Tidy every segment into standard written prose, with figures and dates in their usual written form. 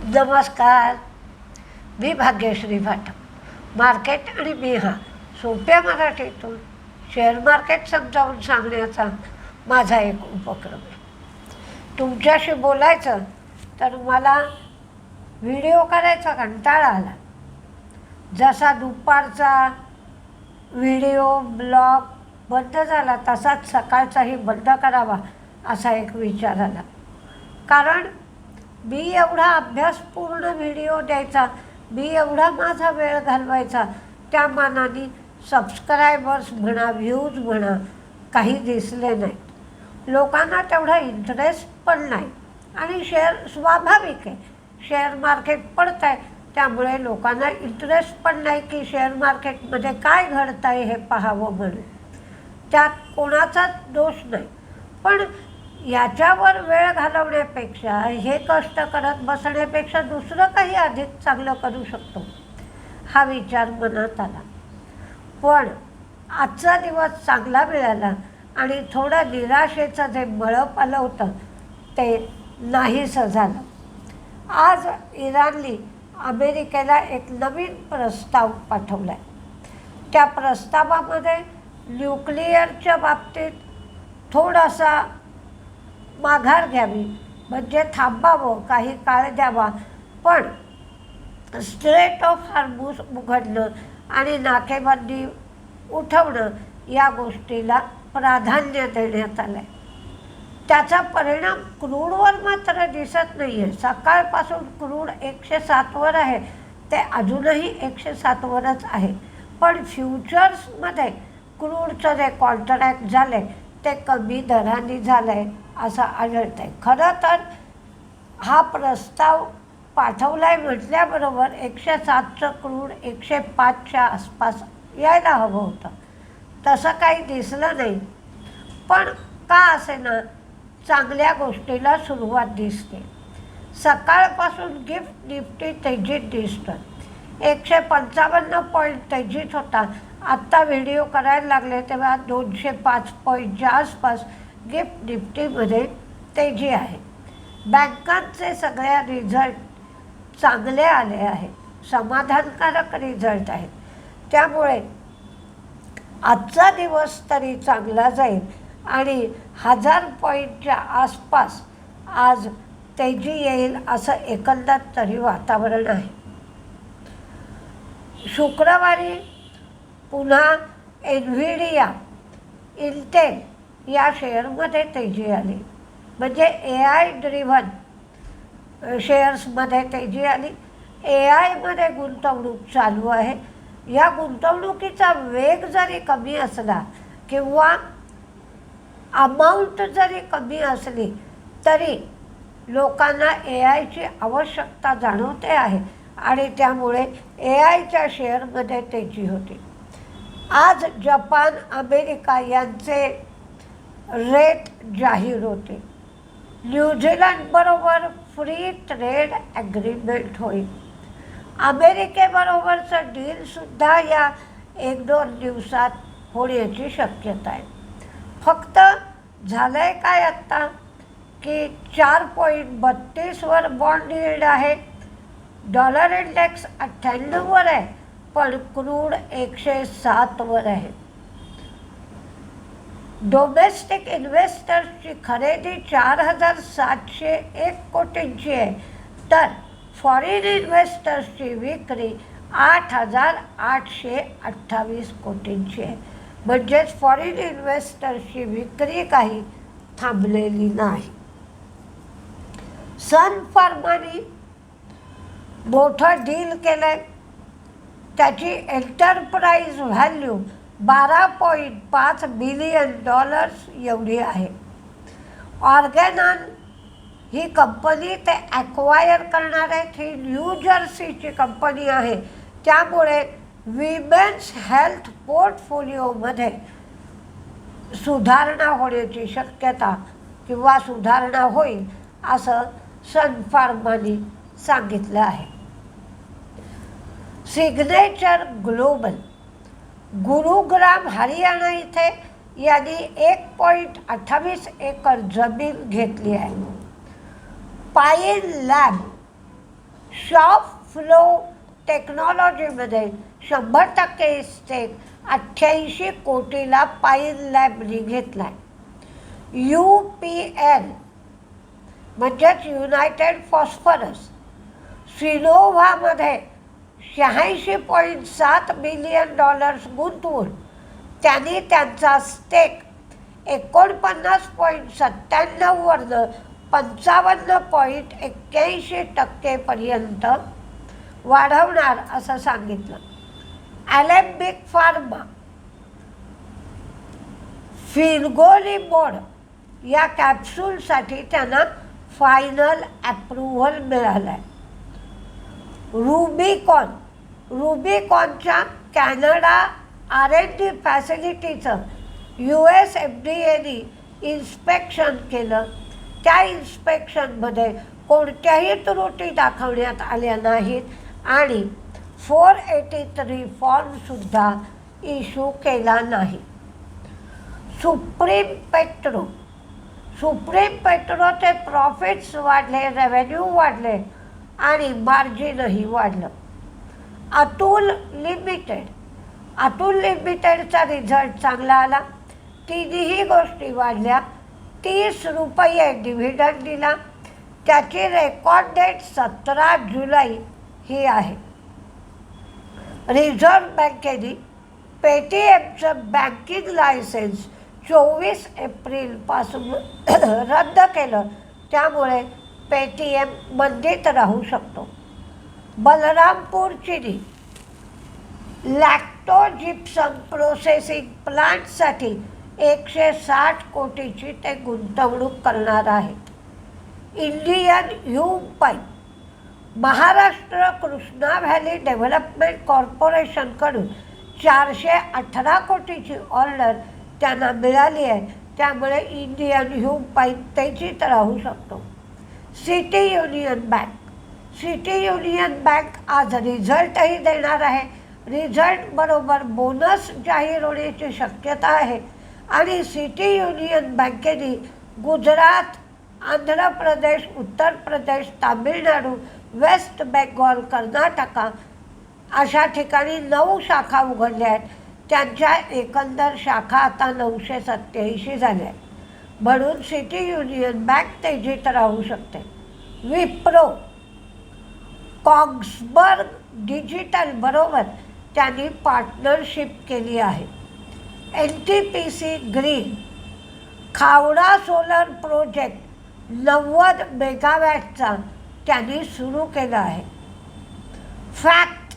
नमस्कार. मी भाग्यश्री भाटक. मार्केट आणि मी सोप्या मराठीतून शेअर मार्केट समजावून सांगण्याचा माझा एक उपक्रम आहे. तुमच्याशी बोलायचं तर मला व्हिडिओ करायचा कंटाळा आला. जसा दुपारचा व्हिडिओ ब्लॉग बंद झाला तसाच सकाळचाही बंद करावा असा एक विचार आला. कारण मी एवढा अभ्यासपूर्ण व्हिडिओ द्यायचा, मी एवढा माझा वेळ घालवायचा, त्या मानाने सबस्क्रायबर्स म्हणा, व्ह्यूज म्हणा काही दिसले नाहीत. लोकांना तेवढा इंटरेस्ट पण नाही. आणि शेअर स्वाभाविक आहे, शेअर मार्केट पडत आहे त्यामुळे लोकांना इंटरेस्ट पण नाही की शेअर मार्केटमध्ये काय घडतं आहे हे पाहावं म्हणून. त्यात कोणाचाच दोष नाही. पण याच्यावर वेळ घालवण्यापेक्षा, हे कष्ट करत बसण्यापेक्षा दुसरं काही अधिक चांगलं करू शकतो हा विचार मनात आला. पण आजचा दिवस चांगला मिळाला आणि थोडं निराशेचं जे मळप आलं होतं ते नाहीसं झालं. आज इराणने अमेरिकेला एक नवीन प्रस्ताव पाठवला आहे. त्या प्रस्तावामध्ये न्यूक्लिअरच्या बाबतीत थोडासा माघार घ्यावी, म्हणजे थांबावं, काही काळ द्यावा, पण स्ट्रेट ऑफ हार्मूज उघडणं आणि नाकेबंदी उठवणं या गोष्टीला प्राधान्य देण्यात आलं आहे. त्याचा परिणाम क्रूडवर मात्र दिसत नाही आहे. सकाळपासून क्रूड 107वर आहे, ते अजूनही 107वरच आहे. पण फ्युचर्समध्ये क्रूडचं जे कॉन्ट्रॅक्ट झाले ते कमी दराने झालं आहे असं आढळतं आहे. खरं तर हा प्रस्ताव पाठवला आहे म्हटल्याबरोबर 107चं क्रूड 105च्या आसपास यायला हवं होतं. तसं काही दिसलं नाही. पण का असेना चांगल्या गोष्टीला सुरुवात दिसते. सकाळपासून गिफ्ट निफ्टी तेजीत दिसतं. 155 पॉईंट तेजीत होता. आत्ता व्हिडिओ करायला लागले तेव्हा 205 पॉईंटच्या आसपास गिफ्ट निफ्टीमध्ये तेजी आहे. बँकांचे सगळ्या रिझल्ट चांगले आले आहेत, समाधानकारक रिझल्ट आहेत. त्यामुळे आजचा दिवस तरी चांगला जाईल आणि 1000 पॉईंटच्या आसपास आज तेजी येईल असं एकंदर तरी वातावरण आहे. शुक्रवारी पुन्हा एनव्हिडिया, इंटेल या शेअरमध्ये तेजी आली. म्हणजे AI ड्रिव्हन शेअर्समध्ये तेजी आली. AIमध्ये गुंतवणूक चालू आहे. या गुंतवणुकीचा वेग जरी कमी असला किंवा अमाऊंट जरी कमी असली तरी लोकांना AIची आवश्यकता जाणवते आहे आणि त्यामुळे AIच्या शेअरमध्ये तेजी होती. आज जपान, अमेरिका यांचे रेट जाहीर होते. न्यूझीलंडबरोबर फ्री ट्रेड ॲग्रीमेंट होईल. अमेरिकेबरोबरचं डीलसुद्धा या 1-2 दिवसात होण्याची शक्यता आहे. फक्त झालं आहे काय आत्ता की 4.32वर बॉन्ड यील्ड आहे. डॉलर इंडेक्स 98वर आहे, पण क्रूड 107वर आहे. डोमेस्टिक इन्व्हेस्टर्सची खरेदी 4701 कोटींची आहे, तर फॉरेन इन्व्हेस्टर्सची विक्री 8828 कोटींची आहे. म्हणजेच फॉरेन इन्व्हेस्टर्सची विक्री काही थांबलेली नाही. सन फार्माने मोठं डील केलं आहे. त्याची एंटरप्राइज व्हॅल्यू $12.5 बिलियन एवढी आहे. ऑर्गॅनॉन ही कंपनी ते ॲक्वायर करणार आहेत. ही न्यू जर्सीची कंपनी आहे. त्यामुळे विमेन्स हेल्थ पोर्टफोलिओमध्ये सुधारणा होण्याची शक्यता किंवा सुधारणा होईल असं सन फार्माने सांगितलं आहे. सिग्नेचर ग्लोबल गुरुग्राम हरियाणा इथे यांनी 1.28 एकर जमीन घेतली आहे. पाईन लॅब शॉप फ्लो टेक्नॉलॉजीमध्ये 100% स्टेक 88 कोटीला पाईन लॅबनी घेतला आहे. UPL म्हणजेच युनायटेड फॉस्फरस सिनोव्हामध्ये 86.7 बिलियन डॉलर्स गुंतवून त्यांनी त्यांचा स्टेक 49.97 वरनं 55.81% वाढवणार असं सांगितलं. ॲलेम्बिक फार्मा फिल्गोलिमोड या कॅप्सूलसाठी त्यांना फायनल अप्रूव्हल मिळालं आहे. रुबिकॉनच्या कॅनडा R&D फॅसिलिटीचं US FDAने इन्स्पेक्शन केलं. त्या इन्स्पेक्शनमध्ये कोणत्याही त्रुटी दाखवण्यात आल्या नाहीत आणि 483 फॉर्मसुद्धा इश्यू केला नाही. सुप्रीम पेट्रोचे प्रॉफिट्स वाढले, रेव्हेन्यू वाढले आणि मार्जिनही वाढलं. अतुल लिमिटेडचा रिझल्ट चांगला आला. तिन्ही गोष्टी वाढल्या. 30 रुपये डिव्हिडंड दिला. त्याची रेकॉर्ड डेट 17 जुलै ही आहे. रिझर्व्ह बँकेने पेटीएमचं बँकिंग लायसन्स 24 एप्रिलपासून रद्द केलं. त्यामुळे पेटीएम बंदीत राहू शकतो. बलरामपूर चिनी लॅक्टोजिप्सम प्रोसेसिंग प्लांटसाठी 160 कोटीची ते गुंतवणूक करणार आहेत. Indian Hume pipe Maharashtra Krishna valley development कॉर्पोरेशनकडून 418 कोटीची ऑर्डर त्यांना मिळाली आहे. त्यामुळे इंडियन ह्यूम पाईप तेजीत राहू शकतो. सिटी युनियन बँक आज रिझल्टही देणार आहे. रिझल्ट बरोबर बोनस जाहीर होण्याची शक्यता आहे आणि सिटी युनियन बँकेने गुजरात, आंध्र प्रदेश, उत्तर प्रदेश, तामिळनाडू, वेस्ट बेंगॉल, कर्नाटका अशा ठिकाणी 9 शाखा उघडल्या आहेत. त्यांच्या एकंदर शाखा आता 987 झाल्या आहेत. म्हणून सिटी युनियन बँक तेजीत राहू शकते. विप्रो कॉग्सबर्ग डिजिटल बरोबर त्यांनी पार्टनरशिप केली आहे. NTPC green Khavda solar project 90 मेगावॅटचा त्यांनी सुरू केला आहे. फॅक्ट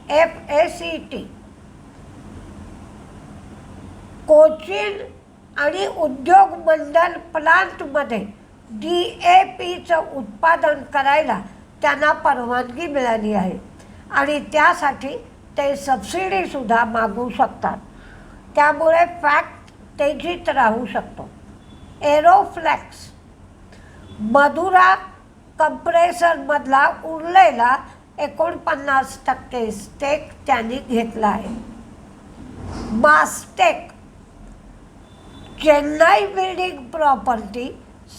FACT कोचीन आणि उद्योग मंडल प्लांटमध्ये DAPचं उत्पादन करायला त्यांना परवानगी मिळाली आहे आणि त्यासाठी ते सबसिडीसुद्धा मागू शकतात. त्यामुळे फॅक्ट तेजीत राहू शकतो. एरोफ्लेक्स मधुरा कंप्रेसरमधला उरलेला 49% स्टेक त्यांनी घेतला आहे. मास्टेक चेन्नई बिल्डिंग प्रॉपर्टी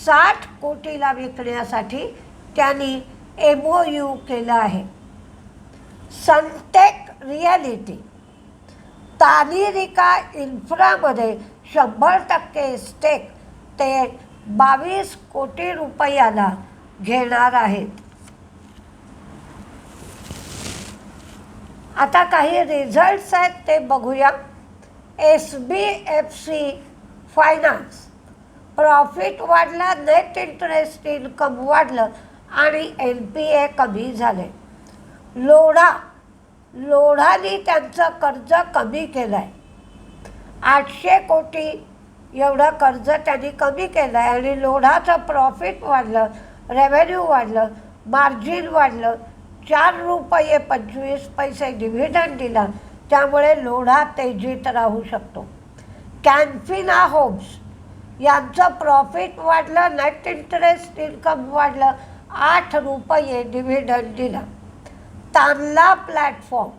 60 कोटीला विकण्यासाठी त्यांनी MOU केला आहे. सनटेक रिॲलिटी तानिरिका इन्फ्रामध्ये 100% स्टेक ते 22 कोटी रुपयाला घेणार आहेत. आता काही रिझल्ट्स आहेत ते बघूया. SBFC फायनान्स प्रॉफिट वाढला, नेट इंटरेस्ट इन्कम वाढलं आणि NPA कमी झाले. लोढाने त्यांचं कर्ज कमी केलं आहे. 800 कोटी एवढं कर्ज त्यांनी कमी केलं आहे आणि लोढाचं प्रॉफिट वाढलं, रेव्हेन्यू वाढलं, मार्जिन वाढलं. 4 रुपये 25 पैसे डिव्हिडंड दिला. त्यामुळे लोढा तेजीत राहू शकतो. कॅन्फिना होम्स यांचं प्रॉफिट वाढलं, नेट इंटरेस्ट इन्कम वाढलं, 8 रुपये डिव्हिडंड दिला. तानला प्लॅटफॉर्म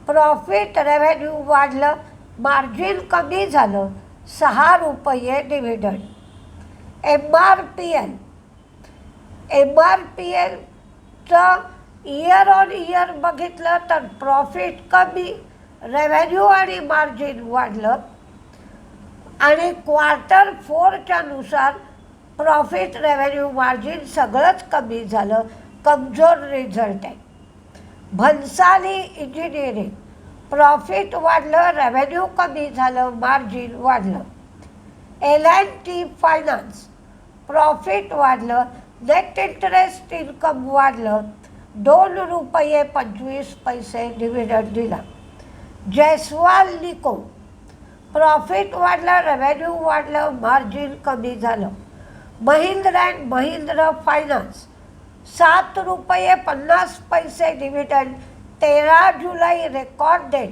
प्रॉफिट रेव्हेन्यू वाढलं, मार्जिन कमी झालं, 6 रुपये डिव्हिडंड. MRPLचं नुसतं इयर ऑन इयर बघितलं तर प्रॉफिट कमी, रेव्हेन्यू आणि मार्जिन वाढलं. आणि Q4च्या नुसार प्रॉफिट, रेव्हेन्यू, मार्जिन सगळंच कमी झालं. कमजोर रिझल्ट आहे. भन्साली इंजिनिअरिंग प्रॉफिट वाढलं, रेव्हेन्यू कमी झालं, मार्जिन वाढलं. L&T फायनान्स प्रॉफिट वाढलं, नेट इंटरेस्ट इन्कम वाढलं, ₹2.25 डिव्हिडंड दिला. जयस्वाल निको प्रॉफिट वाढलं, रेव्हेन्यू वाढलं, मार्जिन कमी झालं. Mahindra and Mahindra finance ₹7.50 dividend, 13 जुलै रेकॉर्ड डेट.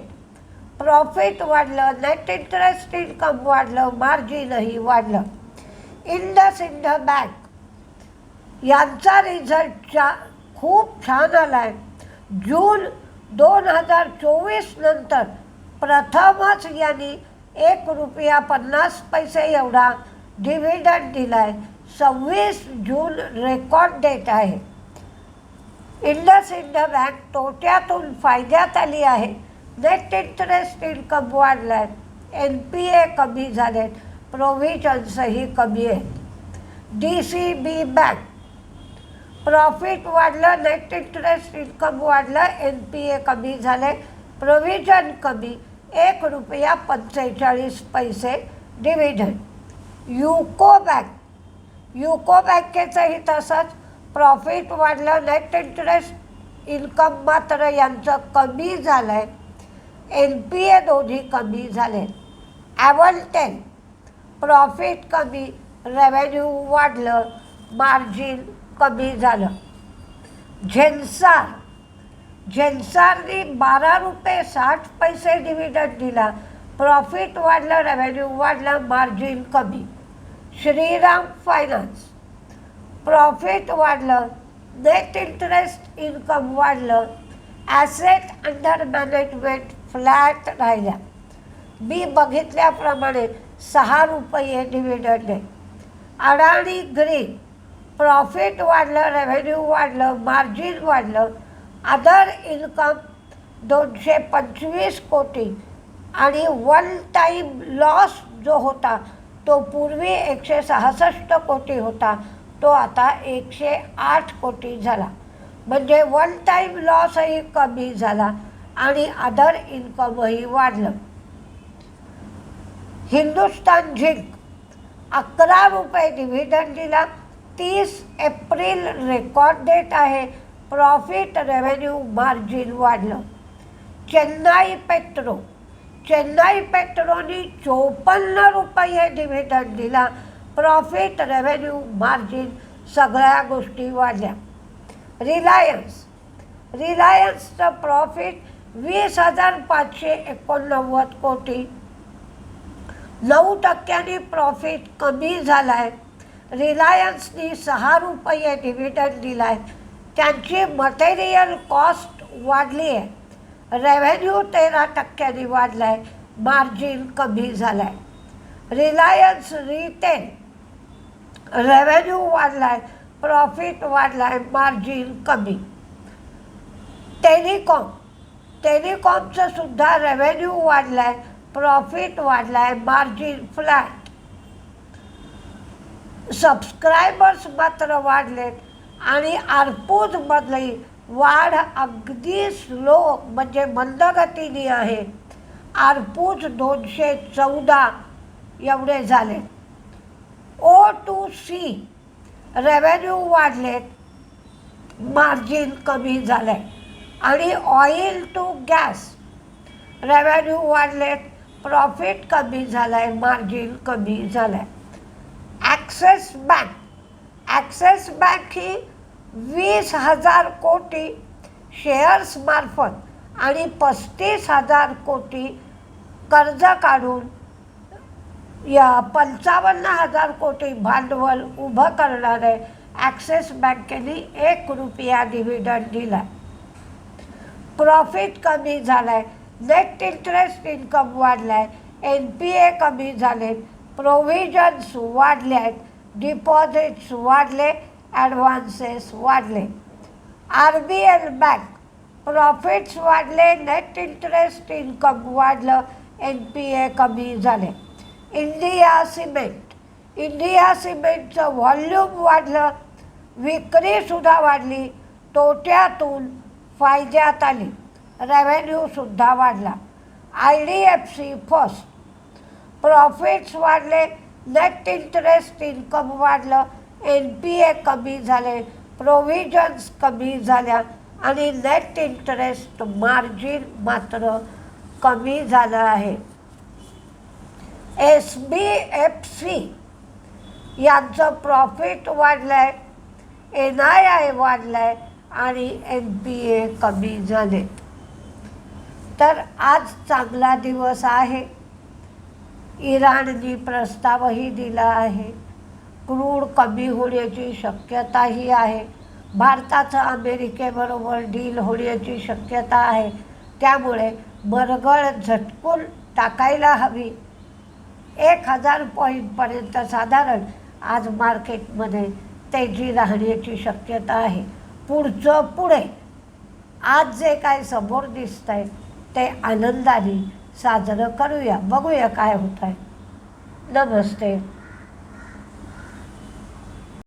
प्रॉफिट वाढलं, नेट इंटरेस्ट इन्कम वाढलं, मार्जिनही वाढलं. इंडसइंड बँक यांचा रिझल्ट खूप छान आला आहे. जून 2024 नंतर प्रथमच यांनी ₹1.50 एवढा डिव्हिडंड दिला आहे. 26 जून रेकॉर्ड डेट आहे. इंडसइंड बँक तोट्यातून फायद्यात आली आहे. नेट इंटरेस्ट इन्कम वाढला आहे, NPA कमी झालेत, प्रोव्हिजन्सही कमी आहेत. DCB बँक प्रॉफिट वाढलं, नेट इंटरेस्ट इन्कम वाढलं, NPA कमी झाले, प्रोव्हिजन कमी, ₹1.45 डिव्हिडंड. युको बँकेचंही तसंच प्रॉफिट वाढलं, नेट इंटरेस्ट इन्कम मात्र यांचं कमी झालं आहे, NPA दोन्ही कमी झाले. ॲव्हलटेन प्रॉफिट कमी, रेव्हेन्यू वाढलं, मार्जिन कमी झालं. झेन्सारनी ₹12.60 डिव्हिडंड दिला. प्रॉफिट वाढलं, रेव्हेन्यू वाढलं, मार्जिन कमी. श्रीराम फायनान्स प्रॉफिट वाढलं, नेट इंटरेस्ट इन्कम वाढलं, ॲसेट अंडर मॅनेजमेंट फ्लॅट राहिल्या. मी बघितल्याप्रमाणे ₹6 डिव्हिडंड आहे. अडाणी ग्रीन प्रॉफिट वाढलं, रेव्हेन्यू वाढलं, मार्जिन वाढलं. अदर इन्कम 225 कोटी आणि वन टाईम लॉस जो होता तो पूर्वी 166 कोटी होता, तो आता 108 कोटी झाला. म्हणजे वन टाईम लॉसही कमी झाला आणि अदर इन्कमही वाढलं. हिंदुस्तान झिंक ₹11 डिव्हिडंड दिला. 30 एप्रिल रेकॉर्ड डेट आहे. प्रॉफिट, रेव्हेन्यू, मार्जिन वाढलं. चेन्नई पेट्रोनी ₹54 डिव्हिडंड दिला. प्रॉफिट, रेव्हेन्यू, मार्जिन सगळ्या गोष्टी वाढल्या. रिलायन्सचं प्रॉफिट 20,589 कोटी, 9% प्रॉफिट कमी झाला आहे. रिलायन्सनी ₹6 डिव्हिडंड दिला आहे. त्यांची मटेरियल कॉस्ट वाढली आहे. रेव्हेन्यू 13% वाढला आहे, मार्जिन कमी झाला आहे. रिलायन्स रिटेल रेव्हेन्यू वाढला आहे, प्रॉफिट वाढला आहे, मार्जिन कमी. टेलिकॉमचं सुद्धा रेव्हेन्यू वाढला आहे, प्रॉफिट वाढला आहे, मार्जिन फ्लॅट. सबस्क्रायबर्स मात्र वाढलेत आणि आरपूजमधली वाढ अगदी स्लो म्हणजे मंदगतीने आहे. आरपूज 214 एवढे झाले. O2C रेव्हेन्यू वाढलेत, मार्जिन कमी झालं आहे. आणि ऑइल टू गॅस रेव्हेन्यू वाढलेत, प्रॉफिट कमी झालं आहे, मार्जिन कमी झालं आहे. ॲक्सिस बँक ही 20,000 कोटी शेअर्स मार्फत आणि 35,000 कोटी कर्ज काढून 55,000 कोटी भांडवल उभं करणारे ॲक्सिस बँकेने ₹1 डिव्हिडंड दिला. प्रॉफिट कमी झाला आहे, नेट इंटरेस्ट इन्कम वाढला आहे, NPA कमी झाले, प्रोव्हिजन्स वाढले आहेत, डिपॉझिट्स वाढले, ॲडव्हान्सेस वाढले. RBL बँक प्रॉफिट्स वाढले, नेट इंटरेस्ट इन्कम वाढलं, NPA कमी झाले. इंडिया सिमेंटचं व्हॉल्यूम वाढलं, विक्रीसुद्धा वाढली, तोट्यातून फायद्यात आली, रेव्हेन्यूसुद्धा वाढला. IDFC फर्स्ट प्रॉफिट्स वाढले, नेट इंटरेस्ट इन्कम वाढलं, NPA कमी झाले, प्रोव्हिजन्स कमी झाल्या आणि नेट इंटरेस्ट मार्जिन मात्र कमी झालं आहे. SBFC यांचं प्रॉफिट वाढलं आहे, NII वाढलं आहे आणि NPA कमी झाले. तर आज चांगला दिवस आहे. इराणनी प्रस्तावही दिला आहे. क्रूड कमी होण्याची शक्यताही आहे. भारताचं अमेरिकेबरोबर डील होण्याची शक्यता आहे. त्यामुळे मरगळ झटकून टाकायला हवी. 1000 पॉईंटपर्यंत साधारण आज मार्केटमध्ये तेजी राहण्याची शक्यता आहे. पुढचं पुढे आज जे काय समोर दिसतं आहे ते आनंदाने साजरं करूया. बघूया काय होतं आहे. नमस्ते.